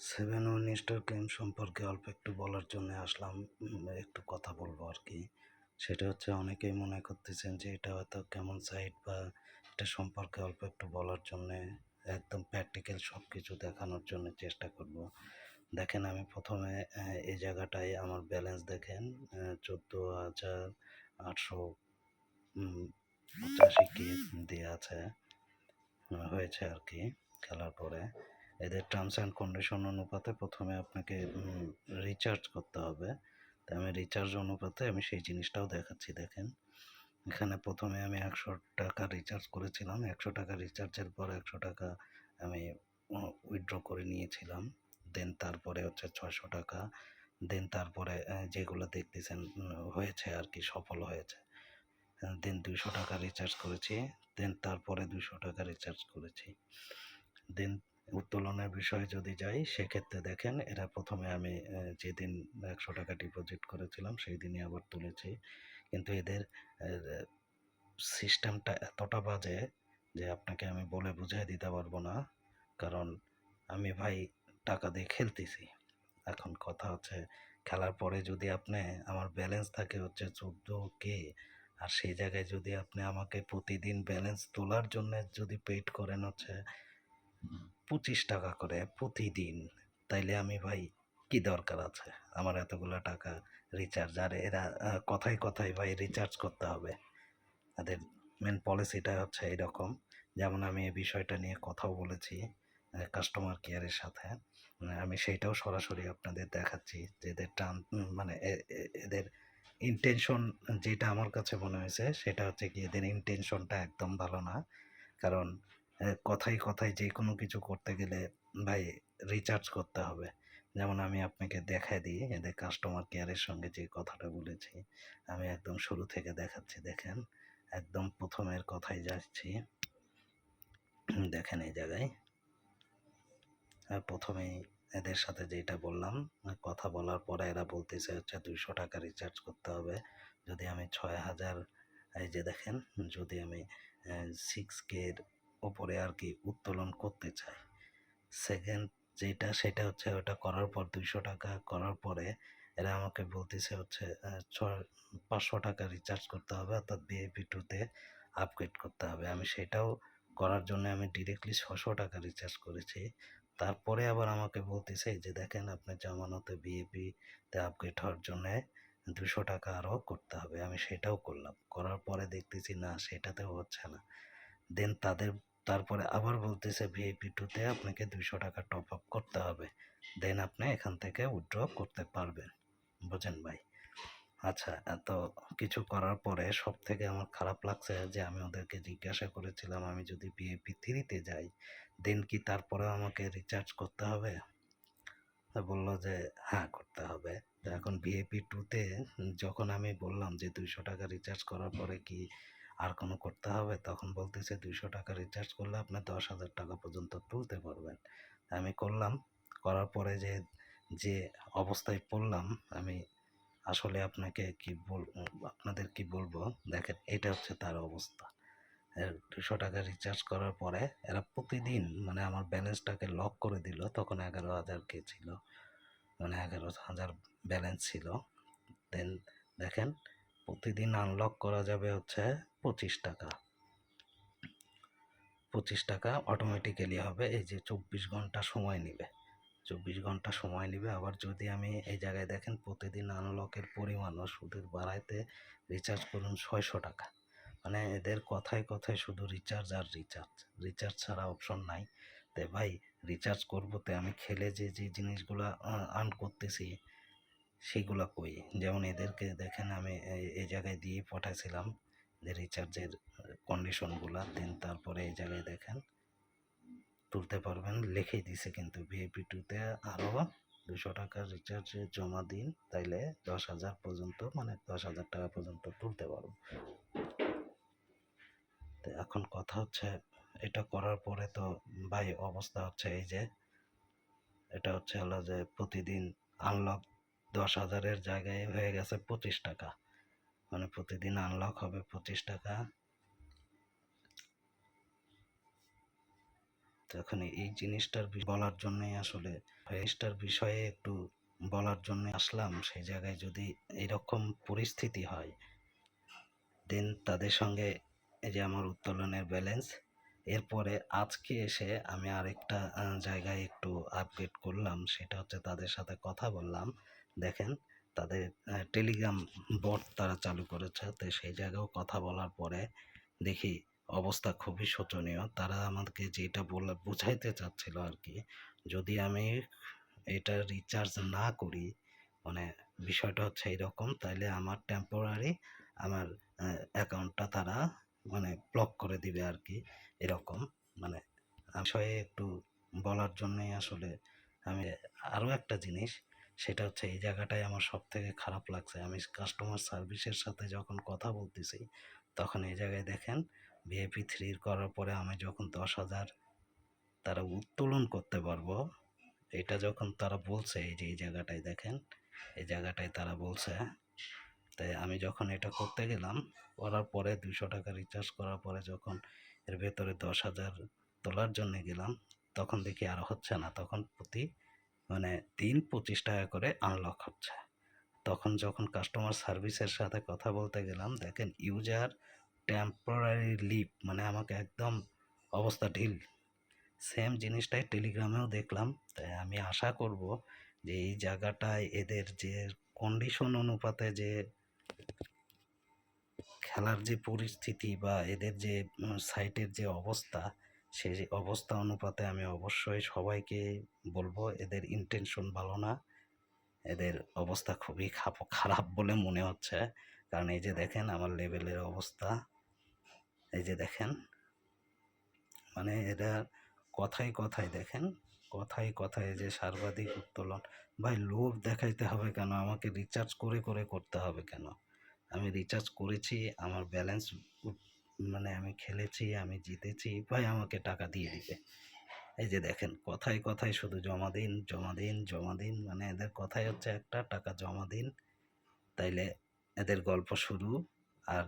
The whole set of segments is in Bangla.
সেভেন উইনিস্টার গেম সম্পর্কে অল্প একটু বলার জন্য আসলাম। একটু কথা বলবো আর কি। সেটা হচ্ছে অনেকেই মনে করতেছেন যে এটা হয়তো কেমন সাইট বা এটা সম্পর্কে অল্প একটু বলার জন্যে একদম প্র্যাকটিক্যাল সব কিছু দেখানোর জন্য চেষ্টা করব। দেখেন আমি প্রথমে এই জায়গাটায় আমার ব্যালেন্স দেখেন 14,885 কি দেওয়া আছে হয়েছে আর কি খেলার পরে। এদের টার্মস অ্যান্ড কন্ডিশন অনুপাতে প্রথমে আপনাকে রিচার্জ করতে হবে। তো আমি রিচার্জ অনুপাতে আমি সেই জিনিসটাও দেখাচ্ছি। দেখেন এখানে প্রথমে আমি 100 টাকা রিচার্জ করেছিলাম। 100 টাকা রিচার্জের পর 100 টাকা আমি উইথড্র করে নিয়েছিলাম। দেন তারপরে হচ্ছে 600 টাকা। দেন তারপরে যেগুলো দেখতেছেন হয়েছে আর কি, সফল হয়েছে। দেন 200 টাকা রিচার্জ করেছি। দেন তারপরে 200 টাকা রিচার্জ করেছি। দেন উত্তোলনের বিষয়ে যদি যাই, সেক্ষেত্রে দেখেন এরা প্রথমে আমি যেদিন 100 টাকা ডিপোজিট করেছিলাম সেই দিনই আবার তুলেছি। কিন্তু এদের সিস্টেমটা এতটা বাজে যে আপনাকে আমি বলে বুঝাই দিতে পারবো না। কারণ আমি ভাই টাকা দিয়ে খেলতেছি। এখন কথা হচ্ছে, খেলার পরে যদি আপনি আমার ব্যালেন্স থাকে হচ্ছে 14K, আর সেই জায়গায় যদি আপনি আমাকে প্রতিদিন ব্যালেন্স তোলার জন্য যদি পেইড করেন হচ্ছে 25 টাকা করে প্রতিদিন, তাইলে আমি ভাই কি দরকার আছে আমার এতগুলো টাকা রিচার্জ? আর এরা কথায় কথায় ভাই রিচার্জ করতে হবে। তাদের মেন পলিসিটা হচ্ছে এরকম। যেমন আমি এই বিষয়টা নিয়ে কথাও বলেছি কাস্টমার কেয়ারের সাথে। আমি সেইটাও সরাসরি আপনাদের দেখাচ্ছি যে এদের মানে এদের ইন্টেনশন যেটা আমার কাছে মনে হয়েছে সেটা হচ্ছে কি, এদের ইন্টেনশনটা একদম ভালো না। কারণ কথায় কথায় যে কোনো কিছু করতে গেলে ভাই রিচার্জ করতে হবে। যেমন আমি আপনাকে দেখাই দিই এদের কাস্টমার কেয়ারের সঙ্গে যে কথাটা বলেছি। আমি একদম শুরু থেকে দেখাচ্ছি। দেখেন একদম প্রথমের কথায় যাচ্ছি। দেখেন এই জায়গায় প্রথমেই এদের সাথে যেটা বললাম, কথা বলার পরে এরা বলতেছে হচ্ছে 200 টাকা রিচার্জ করতে হবে। যদি আমি 6,000, এই যে দেখেন, যদি আমি 6K এর ওপরে আর কি উত্তোলন করতে চাই, সেকেন্ড যেটা সেটা হচ্ছে ওটা করার পর 200 টাকা করার পরে এরা আমাকে বলতেছে হচ্ছে 500 টাকা রিচার্জ করতে হবে, অর্থাৎ ভিআইপি টুতে আপগ্রেড করতে হবে। আমি সেটাও করার জন্য আমি ডিরেক্টলি 600 টাকা রিচার্জ করেছি। তারপরে আবার আমাকে বলতেছে যে দেখেন আপনার জামানতে ভিআইপিতে আপগ্রেড হওয়ার জন্য 200 টাকা আরও করতে হবে। আমি সেটাও করলাম, করার পরে দেখতেছি না সেটাতেও হচ্ছে না। দেন তারপরে আবার বলতেছে ভিআইপি টুতে আপনাকে 200 টাকা টপ আপ করতে হবে, দেন আপনি এখান থেকে উইথড্র করতে পারবেন। বুঝেন ভাই? আচ্ছা, এত কিছু করার পরে সব থেকে আমার খারাপ লাগছে যে আমি ওদেরকে জিজ্ঞাসা করেছিলাম আমি যদি ভিআইপি থ্রিতে যাই দেন কি তারপরেও আমাকে রিচার্জ করতে হবে? বললো যে হ্যাঁ করতে হবে। তো এখন ভিআইপি টুতে যখন আমি বললাম যে 200 টাকা রিচার্জ করার পরে কি আর কোনো করতে হবে, তখন বলতেছে 200 টাকা রিচার্জ করলে আপনি 10,000 টাকা পর্যন্ত তুলতে পারবেন। আমি করলাম, করার পরে যে যে অবস্থায় পড়লাম আমি, আসলে আপনাদের কি বলবো, দেখেন এটা হচ্ছে তার অবস্থা। 200 টাকা রিচার্জ করার পরে এরা প্রতিদিন মানে আমার ব্যালেন্সটাকে লক করে দিল। তখন 11,000 ছিল, মানে 11,000 ব্যালেন্স ছিল। দেন দেখেন প্রতিদিন আনলক করা যাবে হচ্ছে 25 টাকা। 25 টাকা অটোমেটিক্যালি হবে। এই যে 24 ঘন্টা সময় নেবে, 24 ঘন্টা সময় নেবে। আবার যদি আমি এই জায়গায় দেখেন প্রতিদিন আনলকের পরিমাণও সুদের বাড়াইতে রিচার্জ করুন 600 টাকা। মানে এদের কথায় কথায় শুধু রিচার্জ আর রিচার্জ, রিচার্জ ছাড়া অপশন নাই। তো ভাই রিচার্জ করবো তো আমি খেলে যে যে জিনিসগুলো আর্ন করতেছি সেইগুলা কই? যেমন এদেরকে দেখেন আমি এই জায়গায় দিয়ে পাঠাইছিলাম যে রিচার্জের কন্ডিশনগুলা। দেন তারপরে এই জায়গায় দেখেন তুলতে পারবেন লিখেই দিছে, কিন্তু ভিআইপি টুতে আরও 200 টাকা রিচার্জে জমা দিন, তাইলে 10,000 পর্যন্ত, মানে 10,000 টাকা পর্যন্ত তুলতে পারবো। তো এখন কথা হচ্ছে এটা করার পরে তো ভাই অবস্থা হচ্ছে এই যে, এটা হচ্ছে হলো যে প্রতিদিন আনলক 10,000-এর জায়গায় হয়ে গেছে 25 টাকা। মানে প্রতিদিন আনলক হবে 25 টাকা। তো তখন এই জিনিসটার বলার জন্যই আসলে জিনিসটার বিষয়ে একটু বলার জন্য আসলাম। সেই জায়গায় যদি এরকম পরিস্থিতি হয়, দেন তাদের সঙ্গে এই যে আমার উত্তোলনের ব্যালেন্স, এরপরে আজকে এসে আমি আরেকটা জায়গায় একটু আপডেট করলাম, সেটা হচ্ছে তাদের সাথে কথা বললাম। দেখেন তাদের টেলিগ্রাম বট তারা চালু করেছে, তো সেই জায়গায়ও কথা বলার পরে দেখি অবস্থা খুবই শোচনীয়। তারা আমাকে যেটা বুঝাইতে চাচ্ছিল আর কি, যদি আমি এটা রিচার্জ না করি, মানে বিষয়টা হচ্ছে এরকম, তাইলে আমার টেম্পোরারি আমার অ্যাকাউন্টটা তারা মানে ব্লক করে দিবে আর কি, এরকম। মানে বিষয়ে একটু বলার জন্যই আসলে আমি আরও একটা জিনিস, সেটা হচ্ছে এই জায়গাটায় আমার সব থেকে খারাপ লাগছে। আমি কাস্টমার সার্ভিসের সাথে যখন কথা বলতেছি, তখন এই জায়গায় দেখেন ভিআইপি 3 করার পরে আমি যখন 10,000 তারা উত্তোলন করতে পারবো, এটা যখন তারা বলছে, এই যে এই জায়গাটায় দেখেন, এই জায়গাটায় তারা বলছে, তাই আমি যখন এটা করতে গেলাম, করার পরে 200 টাকা রিচার্জ করার পরে যখন এর ভেতরে 10,000 তোলার জন্য গেলাম, তখন দেখি আর হচ্ছে না। তখন প্রতি মানে দিন 25 টাকা করে আনলক হচ্ছে। তখন যখন কাস্টমার সার্ভিসের সাথে কথা বলতে গেলাম, দেখেন ইউজার টেম্পোরারি লিভ, মানে আমাকে একদম অবস্থা ঢিল। সেম জিনিসটাই টেলিগ্রামেও দেখলাম। তাই আমি আশা করব যে এই জায়গাটায় এদের যে কন্ডিশন অনুপাতে যে খেলার যে পরিস্থিতি বা এদের যে সাইটের যে অবস্থা, সেই অবস্থা অনুপাতে আমি অবশ্যই সবাইকে বলবো এদের ইন্টেনশন ভালো না, এদের অবস্থা খুবই খারাপ বলে মনে হচ্ছে। কারণ এই যে দেখেন আমার লেভেলের অবস্থা, এই যে দেখেন, মানে এরা কথায় কথায় দেখেন, কথায় কথায় যে সর্বাধিক উত্তোলন। ভাই লোভ দেখাইতে হবে কেন? আমাকে রিচার্জ করে করে করতে হবে কেন? আমি রিচার্জ করেছি, আমার ব্যালেন্স মানে আমি খেলেছি, আমি জিতেছি, ভাই আমাকে টাকা দিয়ে দিবে। এই যে দেখেন কথায় কথায় শুধু জমা দিন জমা দিন জমা দিন, মানে এদের কথাই হচ্ছে একটা, টাকা জমা দিন, তাইলে এদের গল্প শুরু। আর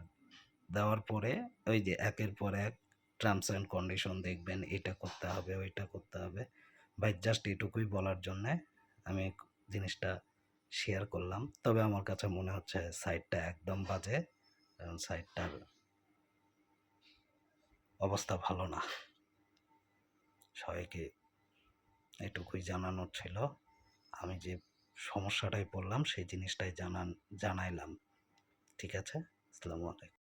দেওয়ার পরে ওই যে একের পর এক টার্মস অ্যান্ড কন্ডিশন দেখবেন, এটা করতে হবে ওইটা করতে হবে। ভাই জাস্ট এটুকুই বলার জন্যে আমি জিনিসটা শেয়ার করলাম। তবে আমার কাছে মনে হচ্ছে সাইটটা একদম বাজে, কারণ সাইটটার অবস্থা ভালো না। সবাইকে এটুকুই জানানোর ছিল। আমি যে সমস্যাটায় পড়লাম সেই জিনিসটাই জানাইলাম। ঠিক আছে? আসসালামু আলাইকুম।